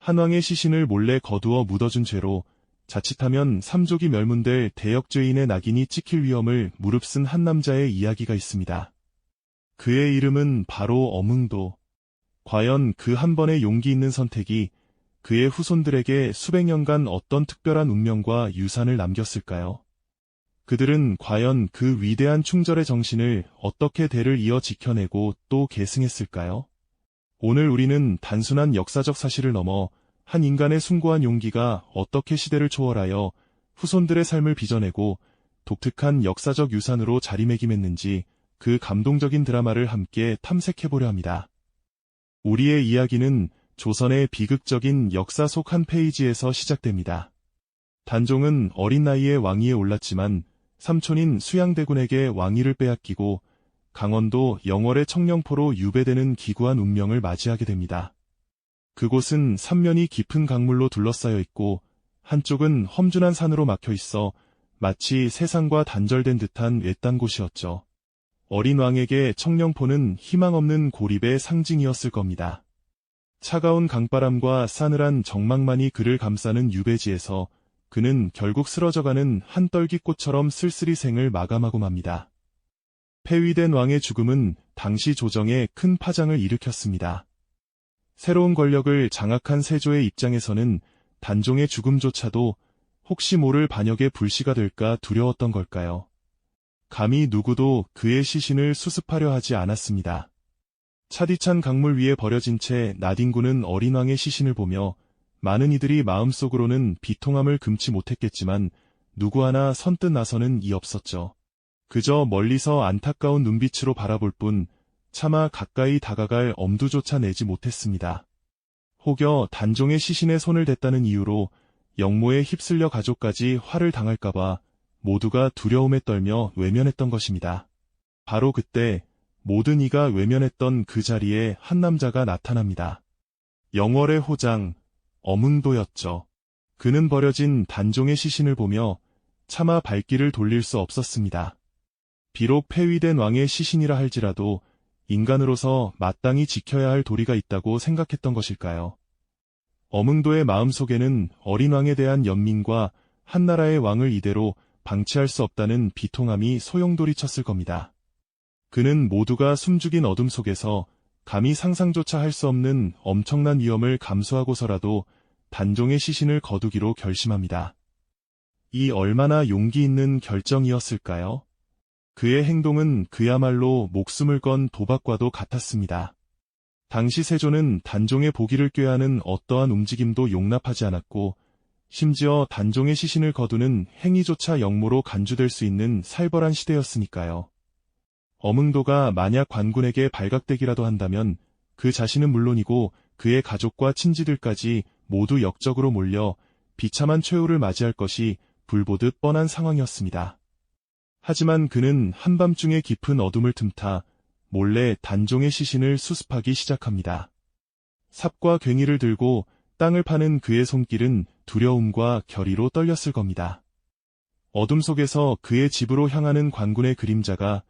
한왕의 시신을 몰래 거두어 묻어준 죄로 자칫하면 삼족이 멸문될 대역죄인의 낙인이 찍힐 위험을 무릅쓴 한 남자의 이야기가 있습니다. 그의 이름은 바로 어문도. 과연 그 한 번의 용기 있는 선택이 그의 후손들에게 수백 년간 어떤 특별한 운명과 유산을 남겼을까요? 그들은 과연 그 위대한 충절의 정신을 어떻게 대를 이어 지켜내고 또 계승했을까요? 오늘 우리는 단순한 역사적 사실을 넘어 한 인간의 숭고한 용기가 어떻게 시대를 초월하여 후손들의 삶을 빚어내고 독특한 역사적 유산으로 자리매김했는지 그 감동적인 드라마를 함께 탐색해보려 합니다. 우리의 이야기는 조선의 비극적인 역사 속 한 페이지에서 시작됩니다. 단종은 어린 나이에 왕위에 올랐지만 삼촌인 수양대군에게 왕위를 빼앗기고 강원도 영월의 청령포로 유배되는 기구한 운명을 맞이하게 됩니다. 그곳은 삼면이 깊은 강물로 둘러싸여 있고 한쪽은 험준한 산으로 막혀 있어 마치 세상과 단절된 듯한 외딴 곳이었죠. 어린 왕에게 청령포는 희망 없는 고립의 상징이었을 겁니다. 차가운 강바람과 싸늘한 정막만이 그를 감싸는 유배지에서 그는 결국 쓰러져가는 한 떨기꽃처럼 쓸쓸히 생을 마감하고 맙니다. 폐위된 왕의 죽음은 당시 조정에 큰 파장을 일으켰습니다. 새로운 권력을 장악한 세조의 입장에서는 단종의 죽음조차도 혹시 모를 반역의 불씨가 될까 두려웠던 걸까요? 감히 누구도 그의 시신을 수습하려 하지 않았습니다. 차디찬 강물 위에 버려진 채 나딘군은 어린 왕의 시신을 보며 많은 이들이 마음속으로는 비통함을 금치 못했겠지만 누구 하나 선뜻 나서는 이 없었죠. 그저 멀리서 안타까운 눈빛으로 바라볼 뿐 차마 가까이 다가갈 엄두조차 내지 못했습니다. 혹여 단종의 시신에 손을 댔다는 이유로 영모에 휩쓸려 가족까지 화를 당할까봐 모두가 두려움에 떨며 외면했던 것입니다. 바로 그때 모든 이가 외면했던 그 자리에 한 남자가 나타납니다. 영월의 호장, 어문도였죠. 그는 버려진 단종의 시신을 보며 차마 발길을 돌릴 수 없었습니다. 비록 폐위된 왕의 시신이라 할지라도 인간으로서 마땅히 지켜야 할 도리가 있다고 생각했던 것일까요? 어문도의 마음속에는 어린 왕에 대한 연민과 한나라의 왕을 이대로 방치할 수 없다는 비통함이 소용돌이쳤을 겁니다. 그는 모두가 숨죽인 어둠 속에서 감히 상상조차 할 수 없는 엄청난 위험을 감수하고서라도 단종의 시신을 거두기로 결심합니다. 이 얼마나 용기 있는 결정이었을까요? 그의 행동은 그야말로 목숨을 건 도박과도 같았습니다. 당시 세조는 단종의 보기를 꾀하는 어떠한 움직임도 용납하지 않았고 심지어 단종의 시신을 거두는 행위조차 역모로 간주될 수 있는 살벌한 시대였으니까요. 어문도가 만약 관군에게 발각되기라도 한다면 그 자신은 물론이고 그의 가족과 친지들까지 모두 역적으로 몰려 비참한 최후를 맞이할 것이 불보듯 뻔한 상황이었습니다. 하지만 그는 한밤중의 깊은 어둠을 틈타 몰래 단종의 시신을 수습하기 시작합니다. 삽과 괭이를 들고 땅을 파는 그의 손길은 두려움과 결의로 떨렸을 겁니다. 어둠 속에서 그의 집으로 향하는 관군의 그림자가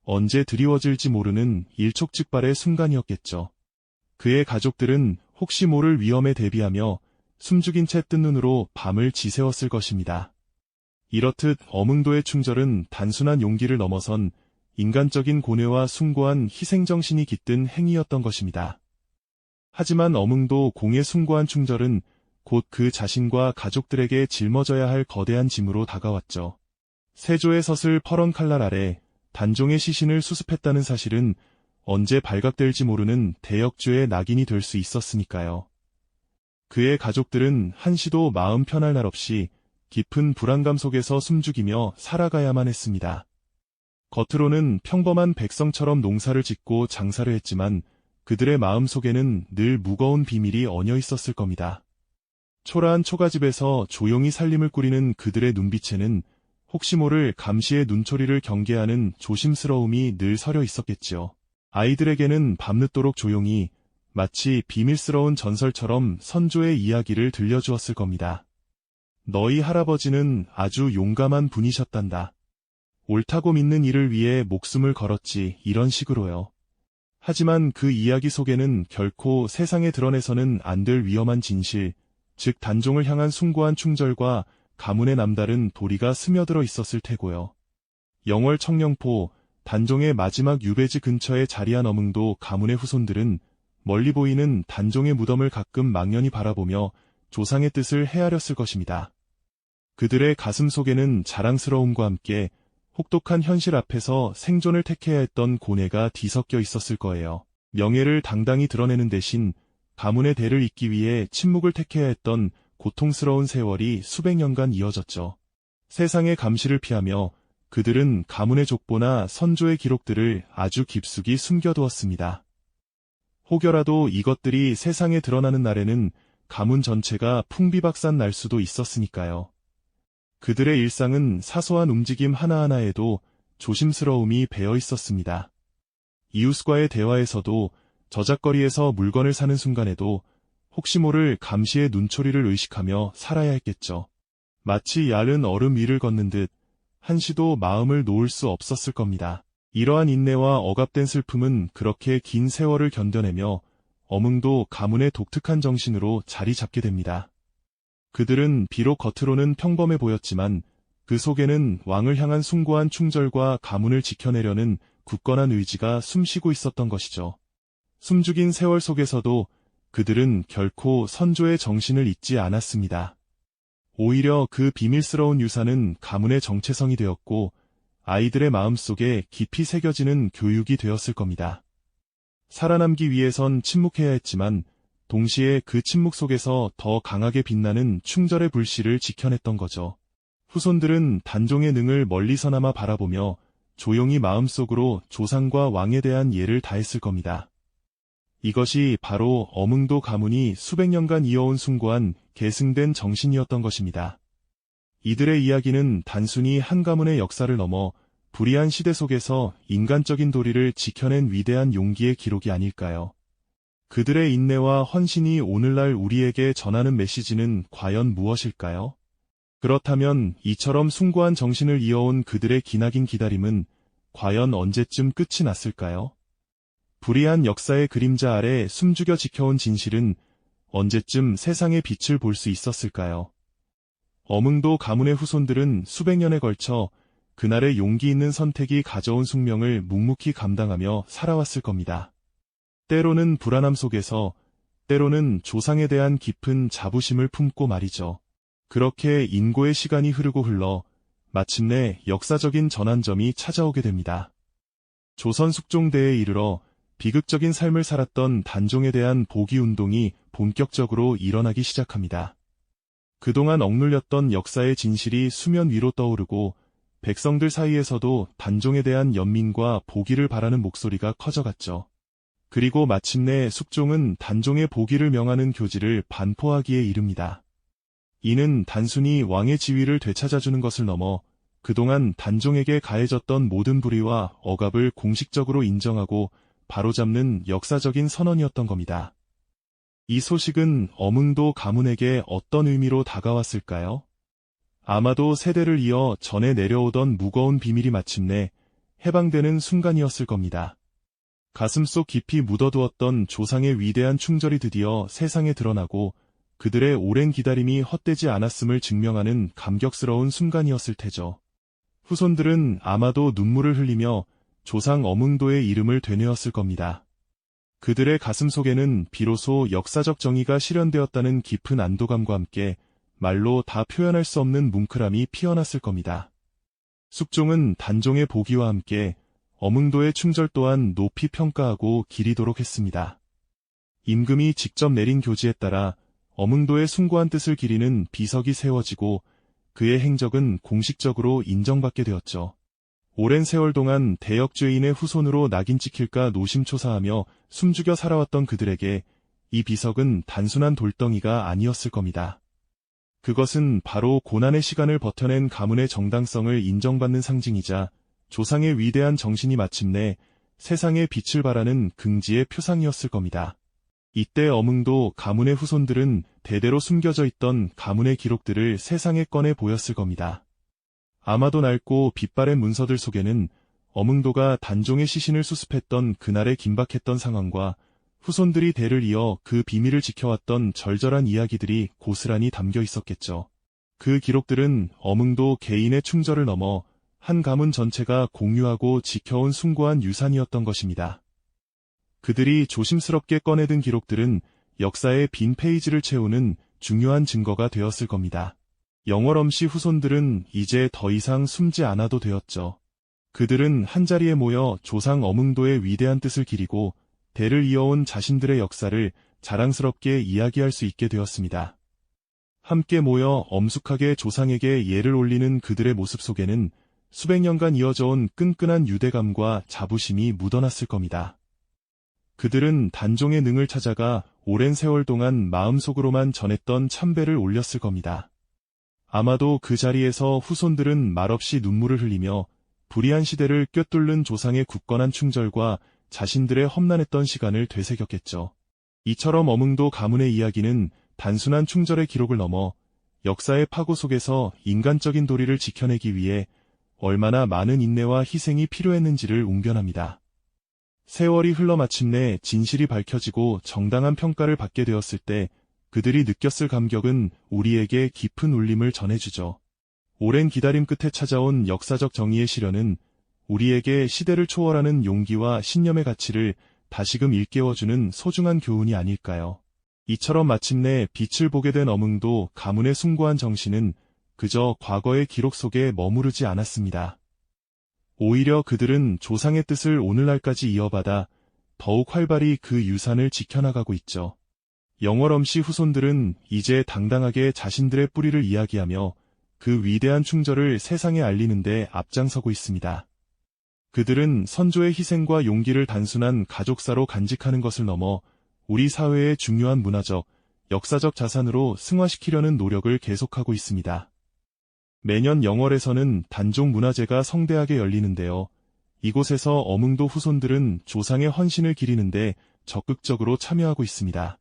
언제 드리워질지 모르는 일촉즉발의 순간이었겠죠. 그의 가족들은 혹시 모를 위험에 대비하며 숨죽인 채 뜬 눈으로 밤을 지새웠을 것입니다. 이렇듯 어문도의 충절은 단순한 용기를 넘어선 인간적인 고뇌와 숭고한 희생정신이 깃든 행위였던 것입니다. 하지만 어문도 공의 숭고한 충절은 곧 그 자신과 가족들에게 짊어져야 할 거대한 짐으로 다가왔죠. 세조의 섯을 퍼런 칼날 아래 단종의 시신을 수습했다는 사실은 언제 발각될지 모르는 대역죄의 낙인이 될 수 있었으니까요. 그의 가족들은 한시도 마음 편할 날 없이 깊은 불안감 속에서 숨죽이며 살아가야만 했습니다. 겉으로는 평범한 백성처럼 농사를 짓고 장사를 했지만 그들의 마음 속에는 늘 무거운 비밀이 얹어 있었을 겁니다. 초라한 초가집에서 조용히 살림을 꾸리는 그들의 눈빛에는 혹시 모를 감시의 눈초리를 경계하는 조심스러움이 늘 서려 있었겠지요. 아이들에게는 밤늦도록 조용히 마치 비밀스러운 전설처럼 선조의 이야기를 들려주었을 겁니다. 너희 할아버지는 아주 용감한 분이셨단다. 옳다고 믿는 일을 위해 목숨을 걸었지, 이런 식으로요. 하지만 그 이야기 속에는 결코 세상에 드러내서는 안 될 위험한 진실, 즉 단종을 향한 숭고한 충절과 가문의 남다른 도리가 스며들어 있었을 테고요. 영월 청령포, 단종의 마지막 유배지 근처에 자리한 어몽도 가문의 후손들은 멀리 보이는 단종의 무덤을 가끔 망연히 바라보며 조상의 뜻을 헤아렸을 것입니다. 그들의 가슴 속에는 자랑스러움과 함께 혹독한 현실 앞에서 생존을 택해야 했던 고뇌가 뒤섞여 있었을 거예요. 명예를 당당히 드러내는 대신 가문의 대를 잇기 위해 침묵을 택해야 했던 고통스러운 세월이 수백 년간 이어졌죠. 세상의 감시를 피하며 그들은 가문의 족보나 선조의 기록들을 아주 깊숙이 숨겨두었습니다. 혹여라도 이것들이 세상에 드러나는 날에는 가문 전체가 풍비박산 날 수도 있었으니까요. 그들의 일상은 사소한 움직임 하나하나에도 조심스러움이 배어 있었습니다. 이웃과의 대화에서도, 저작거리에서 물건을 사는 순간에도 혹시 모를 감시의 눈초리를 의식하며 살아야 했겠죠. 마치 얇은 얼음 위를 걷는 듯 한시도 마음을 놓을 수 없었을 겁니다. 이러한 인내와 억압된 슬픔은 그렇게 긴 세월을 견뎌내며 어몽도 가문의 독특한 정신으로 자리 잡게 됩니다. 그들은 비록 겉으로는 평범해 보였지만 그 속에는 왕을 향한 숭고한 충절과 가문을 지켜내려는 굳건한 의지가 숨쉬고 있었던 것이죠. 숨죽인 세월 속에서도 그들은 결코 선조의 정신을 잊지 않았습니다. 오히려 그 비밀스러운 유산은 가문의 정체성이 되었고 아이들의 마음속에 깊이 새겨지는 교육이 되었을 겁니다. 살아남기 위해선 침묵해야 했지만 동시에 그 침묵 속에서 더 강하게 빛나는 충절의 불씨를 지켜냈던 거죠. 후손들은 단종의 능을 멀리서나마 바라보며 조용히 마음속으로 조상과 왕에 대한 예를 다했을 겁니다. 이것이 바로 어몽도 가문이 수백 년간 이어온 숭고한 계승된 정신이었던 것입니다. 이들의 이야기는 단순히 한 가문의 역사를 넘어 불의한 시대 속에서 인간적인 도리를 지켜낸 위대한 용기의 기록이 아닐까요? 그들의 인내와 헌신이 오늘날 우리에게 전하는 메시지는 과연 무엇일까요? 그렇다면 이처럼 숭고한 정신을 이어온 그들의 기나긴 기다림은 과연 언제쯤 끝이 났을까요? 불의한 역사의 그림자 아래 숨죽여 지켜온 진실은 언제쯤 세상의 빛을 볼 수 있었을까요? 어몽도 가문의 후손들은 수백 년에 걸쳐 그날의 용기 있는 선택이 가져온 숙명을 묵묵히 감당하며 살아왔을 겁니다. 때로는 불안함 속에서, 때로는 조상에 대한 깊은 자부심을 품고 말이죠. 그렇게 인고의 시간이 흐르고 흘러 마침내 역사적인 전환점이 찾아오게 됩니다. 조선 숙종대에 이르러 비극적인 삶을 살았던 단종에 대한 복위운동이 본격적으로 일어나기 시작합니다. 그동안 억눌렸던 역사의 진실이 수면 위로 떠오르고 백성들 사이에서도 단종에 대한 연민과 복위를 바라는 목소리가 커져갔죠. 그리고 마침내 숙종은 단종의 복위를 명하는 교지를 반포하기에 이릅니다. 이는 단순히 왕의 지위를 되찾아주는 것을 넘어 그동안 단종에게 가해졌던 모든 불의와 억압을 공식적으로 인정하고 바로잡는 역사적인 선언이었던 겁니다. 이 소식은 어몽도 가문에게 어떤 의미로 다가왔을까요? 아마도 세대를 이어 전해 내려오던 무거운 비밀이 마침내 해방되는 순간이었을 겁니다. 가슴속 깊이 묻어두었던 조상의 위대한 충절이 드디어 세상에 드러나고 그들의 오랜 기다림이 헛되지 않았음을 증명하는 감격스러운 순간이었을 테죠. 후손들은 아마도 눈물을 흘리며 조상 어몽도의 이름을 되뇌었을 겁니다. 그들의 가슴 속에는 비로소 역사적 정의가 실현되었다는 깊은 안도감과 함께 말로 다 표현할 수 없는 뭉클함이 피어났을 겁니다. 숙종은 단종의 복위와 함께 어몽도의 충절 또한 높이 평가하고 기리도록 했습니다. 임금이 직접 내린 교지에 따라 어몽도의 숭고한 뜻을 기리는 비석이 세워지고 그의 행적은 공식적으로 인정받게 되었죠. 오랜 세월 동안 대역죄인의 후손으로 낙인 찍힐까 노심초사하며 숨죽여 살아왔던 그들에게 이 비석은 단순한 돌덩이가 아니었을 겁니다. 그것은 바로 고난의 시간을 버텨낸 가문의 정당성을 인정받는 상징이자 조상의 위대한 정신이 마침내 세상에 빛을 발하는 긍지의 표상이었을 겁니다. 이때 어몽도 가문의 후손들은 대대로 숨겨져 있던 가문의 기록들을 세상에 꺼내 보였을 겁니다. 아마도 낡고 빛바랜 문서들 속에는 어몽도가 단종의 시신을 수습했던 그날의 긴박했던 상황과 후손들이 대를 이어 그 비밀을 지켜왔던 절절한 이야기들이 고스란히 담겨 있었겠죠. 그 기록들은 어몽도 개인의 충절을 넘어 한 가문 전체가 공유하고 지켜온 숭고한 유산이었던 것입니다. 그들이 조심스럽게 꺼내든 기록들은 역사의 빈 페이지를 채우는 중요한 증거가 되었을 겁니다. 영월엄씨 후손들은 이제 더 이상 숨지 않아도 되었죠. 그들은 한자리에 모여 조상 어몽도의 위대한 뜻을 기리고 대를 이어온 자신들의 역사를 자랑스럽게 이야기할 수 있게 되었습니다. 함께 모여 엄숙하게 조상에게 예를 올리는 그들의 모습 속에는 수백 년간 이어져온 끈끈한 유대감과 자부심이 묻어났을 겁니다. 그들은 단종의 능을 찾아가 오랜 세월 동안 마음속으로만 전했던 참배를 올렸을 겁니다. 아마도 그 자리에서 후손들은 말없이 눈물을 흘리며 불의한 시대를 꿰뚫는 조상의 굳건한 충절과 자신들의 험난했던 시간을 되새겼겠죠. 이처럼 어몽도 가문의 이야기는 단순한 충절의 기록을 넘어 역사의 파고 속에서 인간적인 도리를 지켜내기 위해 얼마나 많은 인내와 희생이 필요했는지를 웅변합니다. 세월이 흘러 마침내 진실이 밝혀지고 정당한 평가를 받게 되었을 때 그들이 느꼈을 감격은 우리에게 깊은 울림을 전해주죠. 오랜 기다림 끝에 찾아온 역사적 정의의 실현은 우리에게 시대를 초월하는 용기와 신념의 가치를 다시금 일깨워주는 소중한 교훈이 아닐까요? 이처럼 마침내 빛을 보게 된 어몽도 가문의 숭고한 정신은 그저 과거의 기록 속에 머무르지 않았습니다. 오히려 그들은 조상의 뜻을 오늘날까지 이어받아 더욱 활발히 그 유산을 지켜나가고 있죠. 영월엄씨 후손들은 이제 당당하게 자신들의 뿌리를 이야기하며 그 위대한 충절을 세상에 알리는 데 앞장서고 있습니다. 그들은 선조의 희생과 용기를 단순한 가족사로 간직하는 것을 넘어 우리 사회의 중요한 문화적, 역사적 자산으로 승화시키려는 노력을 계속하고 있습니다. 매년 영월에서는 단종 문화제가 성대하게 열리는데요. 이곳에서 어몽도 후손들은 조상의 헌신을 기리는데 적극적으로 참여하고 있습니다.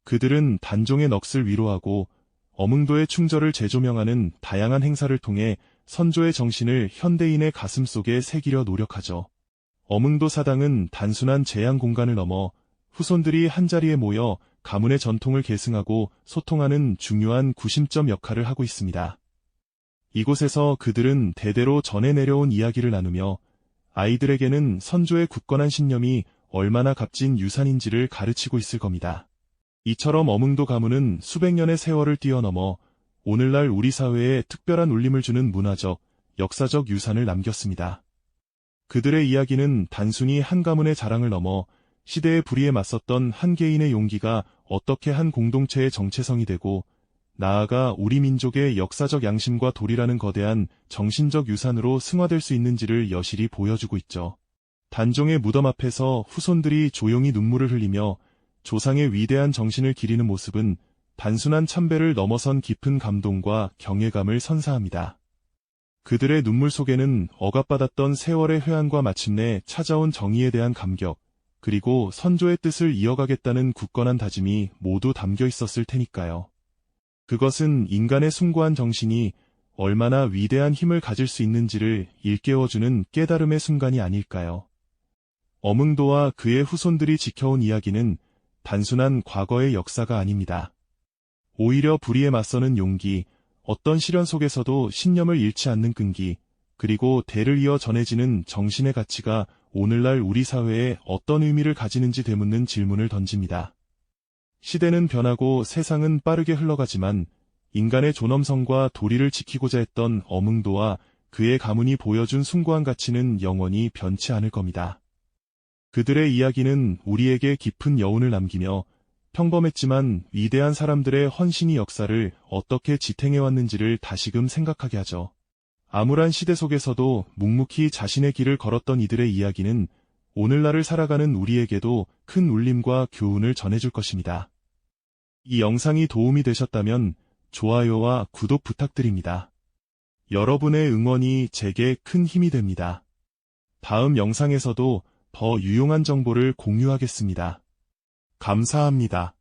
그들은 단종의 넋을 위로하고 어몽도의 충절을 재조명하는 다양한 행사를 통해 선조의 정신을 현대인의 가슴 속에 새기려 노력하죠. 어몽도 사당은 단순한 제양 공간을 넘어 후손들이 한자리에 모여 가문의 전통을 계승하고 소통하는 중요한 구심점 역할을 하고 있습니다. 이곳에서 그들은 대대로 전해 내려온 이야기를 나누며 아이들에게는 선조의 굳건한 신념이 얼마나 값진 유산인지를 가르치고 있을 겁니다. 이처럼 어몽도 가문은 수백 년의 세월을 뛰어넘어 오늘날 우리 사회에 특별한 울림을 주는 문화적, 역사적 유산을 남겼습니다. 그들의 이야기는 단순히 한 가문의 자랑을 넘어 시대의 불의에 맞섰던 한 개인의 용기가 어떻게 한 공동체의 정체성이 되고 나아가 우리 민족의 역사적 양심과 도리라는 거대한 정신적 유산으로 승화될 수 있는지를 여실히 보여주고 있죠. 단종의 무덤 앞에서 후손들이 조용히 눈물을 흘리며 조상의 위대한 정신을 기리는 모습은 단순한 참배를 넘어선 깊은 감동과 경외감을 선사합니다. 그들의 눈물 속에는 억압받았던 세월의 회한과 마침내 찾아온 정의에 대한 감격, 그리고 선조의 뜻을 이어가겠다는 굳건한 다짐이 모두 담겨 있었을 테니까요. 그것은 인간의 숭고한 정신이 얼마나 위대한 힘을 가질 수 있는지를 일깨워주는 깨달음의 순간이 아닐까요? 어몽도와 그의 후손들이 지켜온 이야기는 단순한 과거의 역사가 아닙니다. 오히려 불의에 맞서는 용기, 어떤 시련 속에서도 신념을 잃지 않는 끈기, 그리고 대를 이어 전해지는 정신의 가치가 오늘날 우리 사회에 어떤 의미를 가지는지 되묻는 질문을 던집니다. 시대는 변하고 세상은 빠르게 흘러가지만 인간의 존엄성과 도리를 지키고자 했던 어몽도와 그의 가문이 보여준 숭고한 가치는 영원히 변치 않을 겁니다. 그들의 이야기는 우리에게 깊은 여운을 남기며 평범했지만 위대한 사람들의 헌신이 역사를 어떻게 지탱해왔는지를 다시금 생각하게 하죠. 암울한 시대 속에서도 묵묵히 자신의 길을 걸었던 이들의 이야기는 오늘날을 살아가는 우리에게도 큰 울림과 교훈을 전해줄 것입니다. 이 영상이 도움이 되셨다면 좋아요와 구독 부탁드립니다. 여러분의 응원이 제게 큰 힘이 됩니다. 다음 영상에서도 더 유용한 정보를 공유하겠습니다. 감사합니다.